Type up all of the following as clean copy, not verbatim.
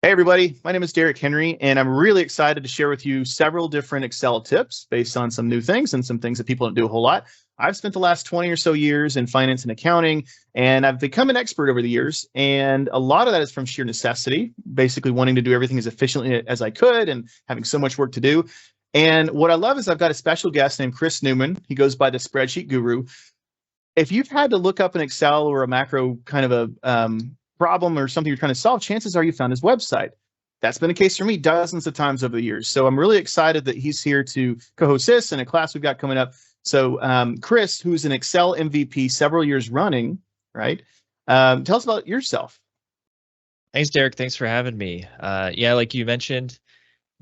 Hey everybody, my name is Derek Henry, and I'm really excited to share with you several different Excel tips based on some new things and some things that people don't do a whole lot. I've spent the last 20 or so years in finance and accounting, and I've become an expert over the years. And a lot of that is from sheer necessity, basically wanting to do everything as efficiently as I could and having so much work to do. And what I love is I've got a special guest named Chris Newman. He goes by the Spreadsheet Guru. If you've had to look up an Excel or a macro kind of a problem or something you're trying to solve, chances are you found his website. That's been the case for me dozens of times over the years. So I'm really excited that he's here to co-host this in a class we've got coming up. So Chris, who's an Excel MVP several years running, right? Tell us about yourself. Thanks, Derek. Thanks for having me. Yeah, like you mentioned,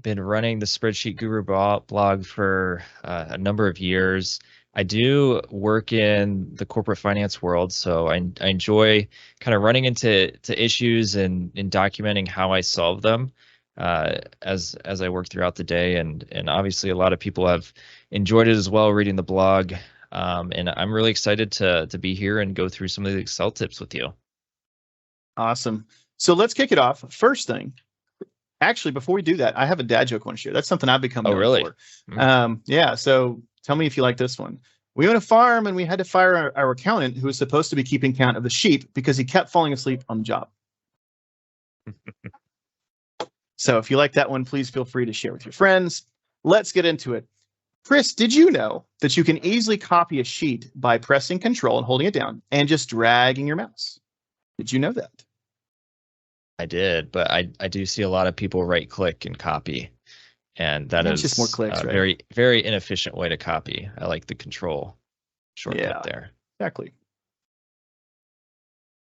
been running the Spreadsheet Guru blog for a number of years. I do work in the corporate finance world, so I enjoy kind of running into issues and documenting how I solve them as I work throughout the day. And obviously, a lot of people have enjoyed it as well, reading the blog. And I'm really excited to be here and go through some of the Excel tips with you. Awesome. So let's kick it off. First thing, actually, before we do that, I have a dad joke I want to share. That's something I've become known really? for. Yeah. So tell me if you like this one. We own a farm and we had to fire our accountant who was supposed to be keeping count of the sheep because he kept falling asleep on the job. So if you like that one, please feel free to share with your friends. Let's get into it. Chris, did you know that you can easily copy a sheet by pressing Control and holding it down and just dragging your mouse? Did you know that? I did, but I do see a lot of people right click and copy. And that is just more clicks, a right? very, very inefficient way to copy. I like the Control shortcut there. Exactly.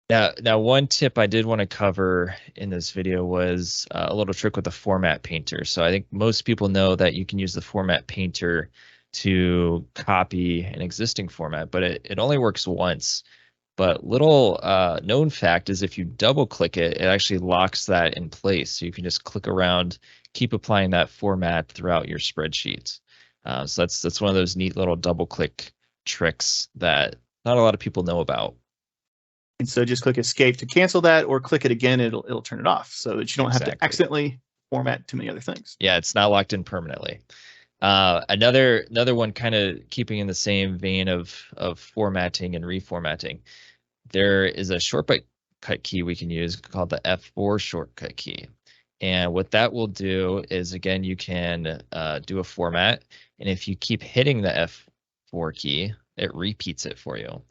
Now, one tip I did want to cover in this video was a little trick with the Format Painter. So I think most people know that you can use the Format Painter to copy an existing format, but it only works once. But little known fact is if you double click it, it actually locks that in place. So you can just click around, keep applying that format throughout your spreadsheet. So that's one of those neat little double click tricks that not a lot of people know about. And so just click Escape to cancel that, or click it again, it'll turn it off so that you don't have to accidentally format too many other things. Yeah, it's not locked in permanently. Another one kind of keeping in the same vein of formatting and reformatting. There is a shortcut key we can use called the F4 shortcut key. And what that will do is, again, you can do a format. And if you keep hitting the F4 key, it repeats it for you.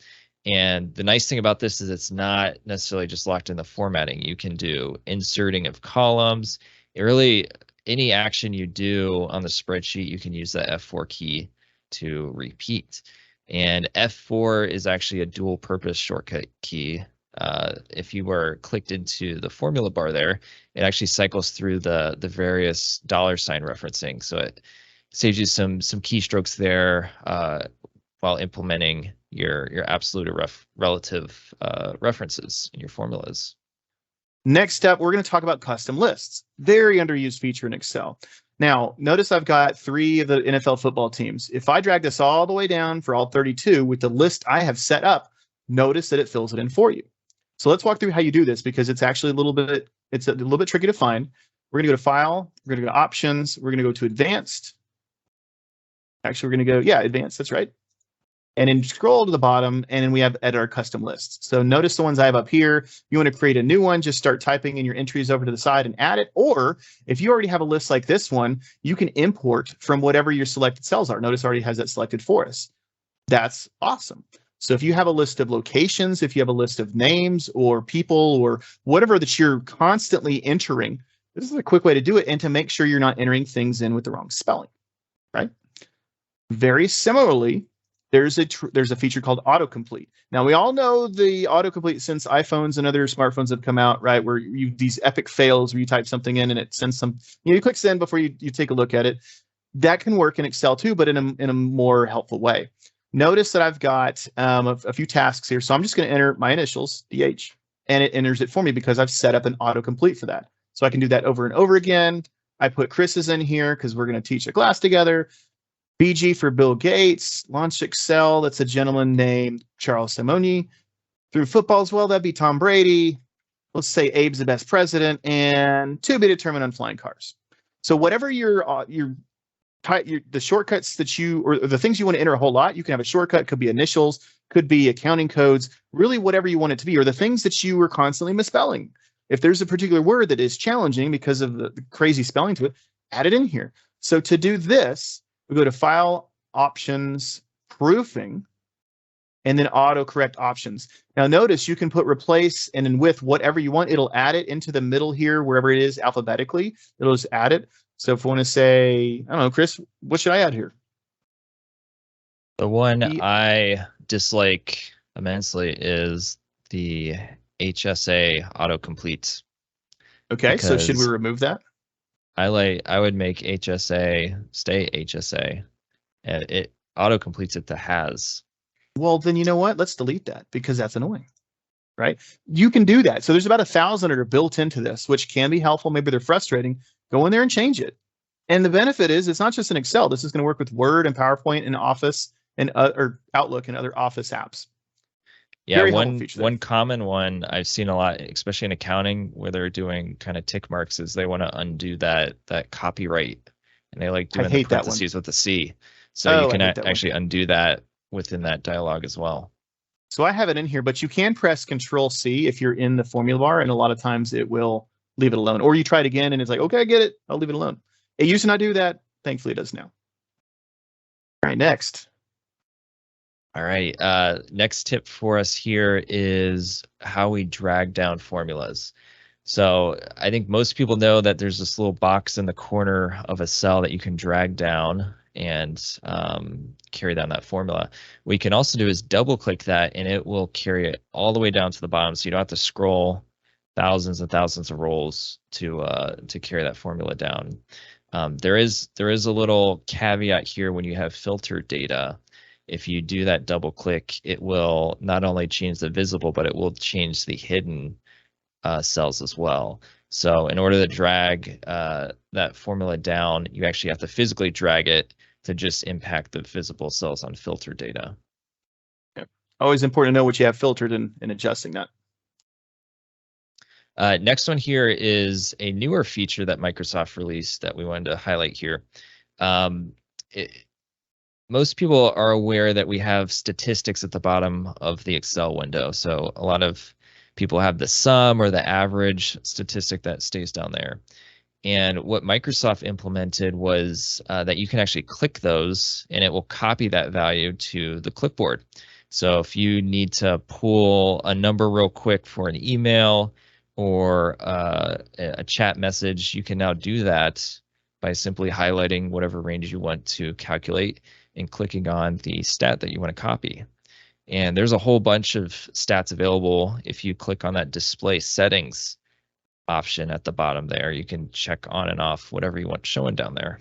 And the nice thing about this is it's not necessarily just locked in the formatting. You can do inserting of columns. Really, any action you do on the spreadsheet, you can use that F4 key to repeat. And F4 is actually a dual purpose shortcut key. If you were clicked into the formula bar there, it actually cycles through the various $sign referencing. So it saves you some keystrokes there while implementing your absolute or relative references in your formulas. Next up, we're going to talk about custom lists. Very underused feature in Excel. Now, notice I've got 3 of the NFL football teams. If I drag this all the way down for all 32 with the list I have set up, notice that it fills it in for you. So let's walk through how you do this because it's actually a little bit tricky to find. We're going to go to File, we're going to go to Options, we're going to go to Advanced. Actually, we're going to go, Advanced, that's right. And then scroll to the bottom, and then we have Edit Our Custom Lists. So notice the ones I have up here. You want to create a new one, just start typing in your entries over to the side and add it. Or if you already have a list like this one, you can import from whatever your selected cells are. Notice it already has that selected for us. That's awesome. So if you have a list of locations, if you have a list of names or people or whatever that you're constantly entering, this is a quick way to do it and to make sure you're not entering things in with the wrong spelling, right? Very similarly, there's a feature called autocomplete. Now, we all know the autocomplete since iPhones and other smartphones have come out, right? Where these epic fails where you type something in and it sends some, you click send before you take a look at it. That can work in Excel too, but in a more helpful way. Notice that I've got a few tasks here. So I'm just going to enter my initials, DH, and it enters it for me because I've set up an autocomplete for that. So I can do that over and over again. I put Chris's in here because we're going to teach a class together. BG for Bill Gates, launched Excel. That's a gentleman named Charles Simonyi. Through football as well, that'd be Tom Brady. let's say Abe's the best president, and to be determined on flying cars. So whatever the shortcuts that you, or the things you want to enter a whole lot, you can have a shortcut, could be initials, could be accounting codes, really whatever you want it to be, or the things that you are constantly misspelling. If there's a particular word that is challenging because of the crazy spelling to it, add it in here. So to do this, we go to File, Options, Proofing, and then Autocorrect Options. Now notice you can put replace and then with whatever you want, it'll add it into the middle here, wherever it is alphabetically, it'll just add it. So if we want to say, I don't know, Chris, what should I add here? The one I dislike immensely is the HSA autocomplete. Okay, so should we remove that? I would make HSA stay HSA, and it autocompletes it to has. Well, then you know what? Let's delete that because that's annoying, right? You can do that. So there's about 1,000 that are built into this, which can be helpful. Maybe they're frustrating. Go in there and change it. And the benefit is it's not just in Excel. This is going to work with Word and PowerPoint and Office and or Outlook and other Office apps. Yeah, one common one I've seen a lot, especially in accounting, where they're doing kind of tick marks, is they want to undo that copyright, and they like doing the parentheses with the C. So you can actually undo that within that dialog as well. So I have it in here, but you can press Control-C if you're in the formula bar, and a lot of times it will leave it alone. Or you try it again, and it's like, okay, I get it. I'll leave it alone. It used to not do that. Thankfully, it does now. All right, next. All right. Next tip for us here is how we drag down formulas. So I think most people know that there's this little box in the corner of a cell that you can drag down and carry down that formula. What you can also do is double click that, and it will carry it all the way down to the bottom. So you don't have to scroll thousands and thousands of rows to carry that formula down. There is a little caveat here when you have filtered data. If you do that double click, it will not only change the visible, but it will change the hidden cells as well. So in order to drag that formula down, you actually have to physically drag it to just impact the visible cells on filtered data. Yep. Always important to know what you have filtered and adjusting that. Next one here is a newer feature that Microsoft released that we wanted to highlight here. Most people are aware that we have statistics at the bottom of the Excel window. So a lot of people have the sum or the average statistic that stays down there. And what Microsoft implemented was that you can actually click those and it will copy that value to the clipboard. So if you need to pull a number real quick for an email or a chat message, you can now do that by simply highlighting whatever range you want to calculate and clicking on the stat that you want to copy. And there's a whole bunch of stats available. If you click on that display settings option at the bottom there, you can check on and off whatever you want showing down there.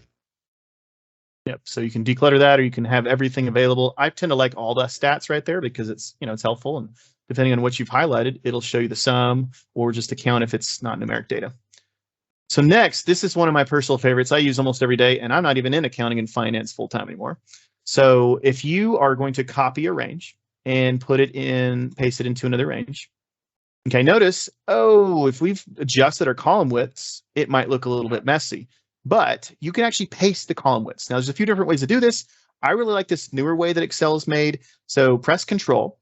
Yep. So you can declutter that, or you can have everything available. I tend to like all the stats right there because it's, it's helpful. And depending on what you've highlighted, it'll show you the sum or just a count if it's not numeric data. So next, this is one of my personal favorites. I use almost every day, and I'm not even in accounting and finance full time anymore. So if you are going to copy a range and paste it into another range. Okay, notice, if we've adjusted our column widths, it might look a little bit messy, but you can actually paste the column widths. Now, there's a few different ways to do this. I really like this newer way that Excel is made. So press Control,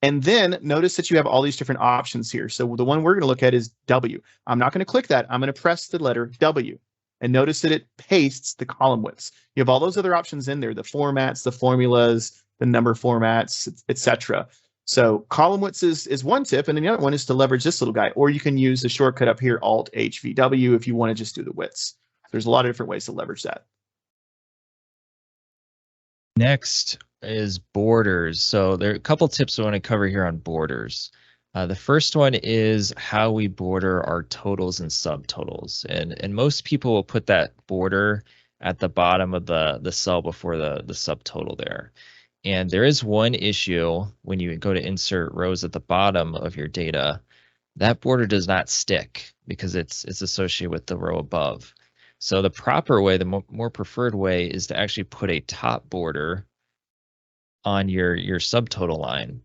and then notice that you have all these different options here. So the one we're going to look at is W. I'm not going to click that. I'm going to press the letter W. And notice that it pastes the column widths. You have all those other options in there, the formats, the formulas, the number formats, etc. So column widths is one tip, and then the other one is to leverage this little guy, or you can use the shortcut up here, Alt-HVW, if you want to just do the widths. There's a lot of different ways to leverage that. Next is borders. So there are a couple tips I want to cover here on borders. The first one is how we border our totals and subtotals. And most people will put that border at the bottom of the cell before the subtotal there. And there is one issue when you go to insert rows at the bottom of your data. That border does not stick because it's associated with the row above. So the proper way, the more preferred way, is to actually put a top border on your subtotal line.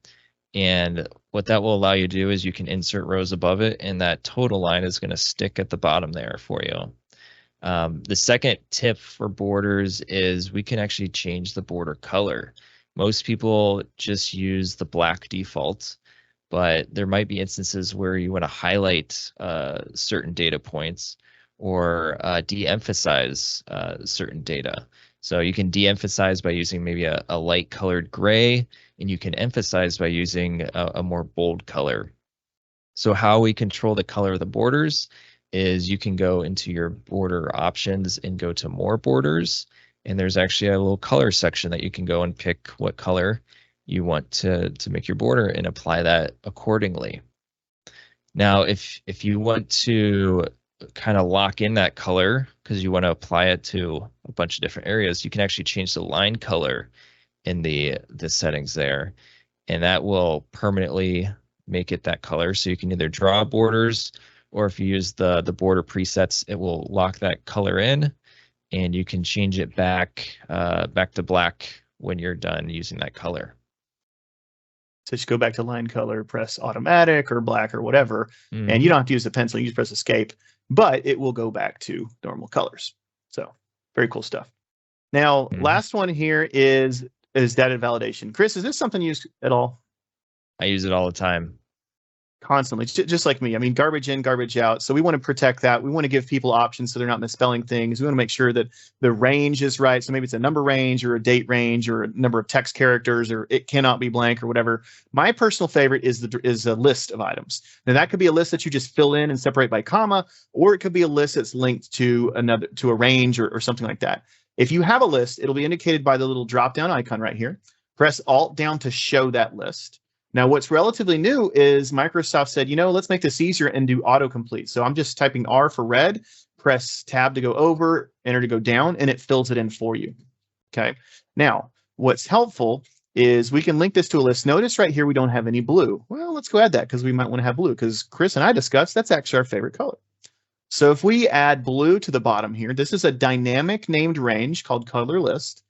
And what that will allow you to do is you can insert rows above it, and that total line is going to stick at the bottom there for you. The second tip for borders is we can actually change the border color. Most people just use the black default, but there might be instances where you want to highlight certain data points or de-emphasize certain data. So you can de-emphasize by using maybe a light colored gray, and you can emphasize by using a more bold color. So how we control the color of the borders is you can go into your border options and go to more borders, and there's actually a little color section that you can go and pick what color you want to make your border and apply that accordingly. Now, if you want to kind of lock in that color because you want to apply it to a bunch of different areas, you can actually change the line color in the settings there, and that will permanently make it that color. So you can either draw borders, or if you use the border presets, it will lock that color in, and you can change it back to black when you're done using that color. So just go back to line color, press automatic or black or whatever, and you don't have to use the pencil. You just press escape, but it will go back to normal colors. So very cool stuff. Now, last one here is data validation. Chris, is this something you use at all? I use it all the time. Constantly, just like me. I mean, garbage in, garbage out. So we want to protect that. We want to give people options so they're not misspelling things. We want to make sure that the range is right. So maybe it's a number range or a date range or a number of text characters, or it cannot be blank or whatever. My personal favorite is a list of items. Now that could be a list that you just fill in and separate by comma, or it could be a list that's linked to a range or something like that. If you have a list, it'll be indicated by the little drop down icon right here. Press Alt down to show that list. Now, what's relatively new is Microsoft said, let's make this easier and do autocomplete. So I'm just typing R for red, press tab to go over, enter to go down, and it fills it in for you. Okay. Now, what's helpful is we can link this to a list. Notice right here, we don't have any blue. Well, let's go add that because we might want to have blue, because Chris and I discussed that's actually our favorite color. So if we add blue to the bottom here, this is a dynamic named range called color list,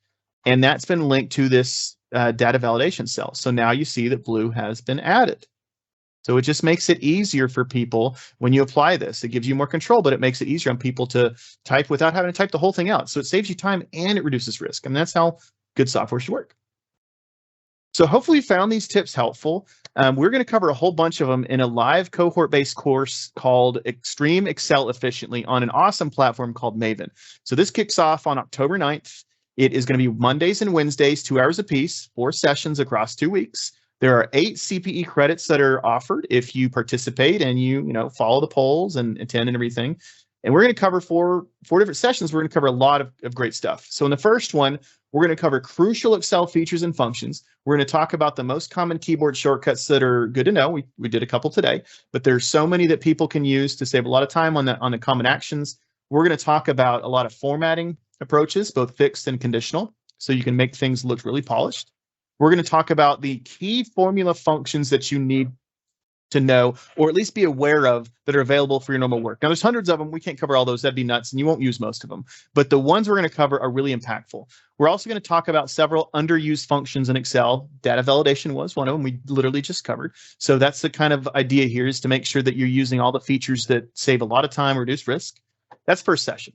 and that's been linked to this data validation cell. So now you see that blue has been added. So it just makes it easier for people when you apply this. It gives you more control, but it makes it easier on people to type without having to type the whole thing out. So it saves you time and it reduces risk. And that's how good software should work. So hopefully you found these tips helpful. We're going to cover a whole bunch of them in a live cohort-based course called Extreme Excel Efficiently on an awesome platform called Maven. So this kicks off on October 9th. It is going to be Mondays and Wednesdays, 2 hours apiece, 4 sessions across 2 weeks. There are 8 CPE credits that are offered if you participate and you follow the polls and attend and everything. And we're going to cover four different sessions. We're going to cover a lot of great stuff. So in the first one, we're going to cover crucial Excel features and functions. We're going to talk about the most common keyboard shortcuts that are good to know. We did a couple today, but there's so many that people can use to save a lot of time on the common actions. We're going to talk about a lot of formatting approaches, both fixed and conditional, so you can make things look really polished. We're going to talk about the key formula functions that you need to know, or at least be aware of, that are available for your normal work. Now, there's hundreds of them. We can't cover all those. That'd be nuts, and you won't use most of them. But the ones we're going to cover are really impactful. We're also going to talk about several underused functions in Excel. Data validation was one of them we literally just covered. So that's the kind of idea here, is to make sure that you're using all the features that save a lot of time, reduce risk. That's first session.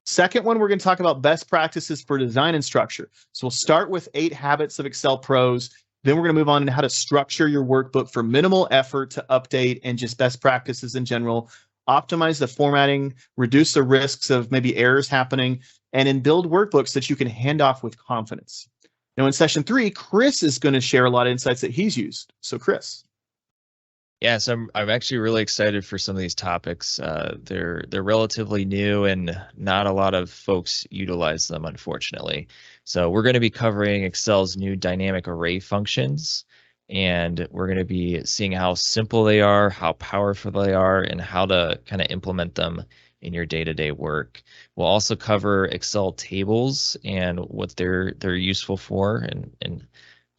Second one, we're going to talk about best practices for design and structure. So we'll start with 8 habits of Excel pros. Then we're going to move on to how to structure your workbook for minimal effort to update, and just best practices in general. Optimize the formatting, reduce the risks of maybe errors happening, and then build workbooks that you can hand off with confidence. Now in session 3, Chris is going to share a lot of insights that he's used. So Chris. Yeah, so I'm actually really excited for some of these topics. They're relatively new, and not a lot of folks utilize them, unfortunately. So we're going to be covering Excel's new dynamic array functions, and we're going to be seeing how simple they are, how powerful they are, and how to kind of implement them in your day-to-day work. We'll also cover Excel tables and what they're useful for, and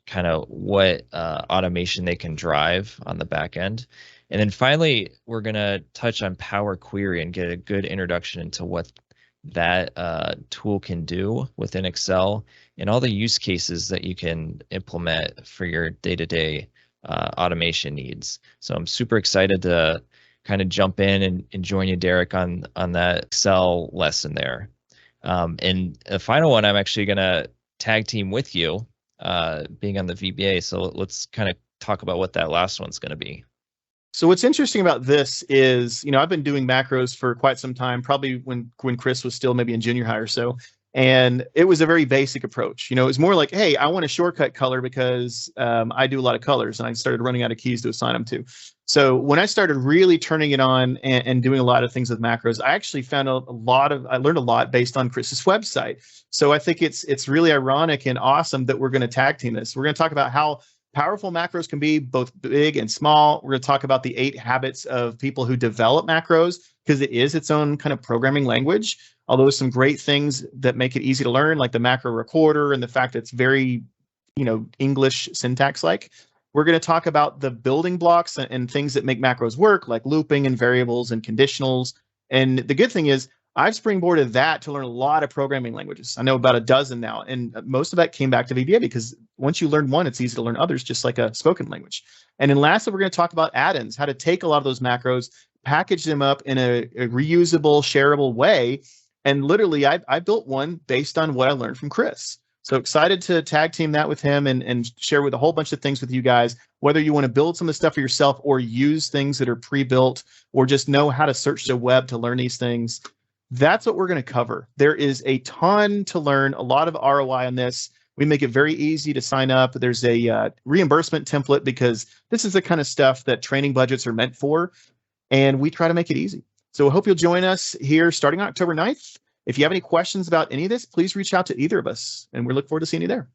kind of what automation they can drive on the back end. And then finally, we're going to touch on Power Query and get a good introduction into what that tool can do within Excel, and all the use cases that you can implement for your day-to-day automation needs. So I'm super excited to kind of jump in and join you, Derek, on that Excel lesson there. And the final one, I'm actually going to tag team with you, being on the VBA. So let's kind of talk about what that last one's going to be. So what's interesting about this is, I've been doing macros for quite some time, probably when Chris was still maybe in junior high or so. And it was a very basic approach. It was more like, hey, I want a shortcut color because I do a lot of colors, and I started running out of keys to assign them to. So when I started really turning it on and doing a lot of things with macros, I actually found I learned a lot based on Chris's website. So I think it's really ironic and awesome that we're going to tag team this. We're going to talk about how powerful macros can be, both big and small. We're going to talk about the 8 habits of people who develop macros, because it is its own kind of programming language. Although there's some great things that make it easy to learn, like the macro recorder and the fact that it's very, English syntax like. We're going to talk about the building blocks and things that make macros work, like looping and variables and conditionals. And the good thing is, I've springboarded that to learn a lot of programming languages. I know about a dozen now, and most of that came back to VBA, because once you learn one, it's easy to learn others, just like a spoken language. And then lastly, we're going to talk about add-ins, how to take a lot of those macros, package them up in a reusable, shareable way. And literally, I built one based on what I learned from Chris. So excited to tag team that with him and share with a whole bunch of things with you guys, whether you want to build some of the stuff for yourself or use things that are pre-built, or just know how to search the web to learn these things. That's what we're going to cover. There is a ton to learn, a lot of ROI on this. We make it very easy to sign up. There's a reimbursement template, because this is the kind of stuff that training budgets are meant for, and we try to make it easy. So I hope you'll join us here starting October 9th. If you have any questions about any of this, please reach out to either of us, and we look forward to seeing you there.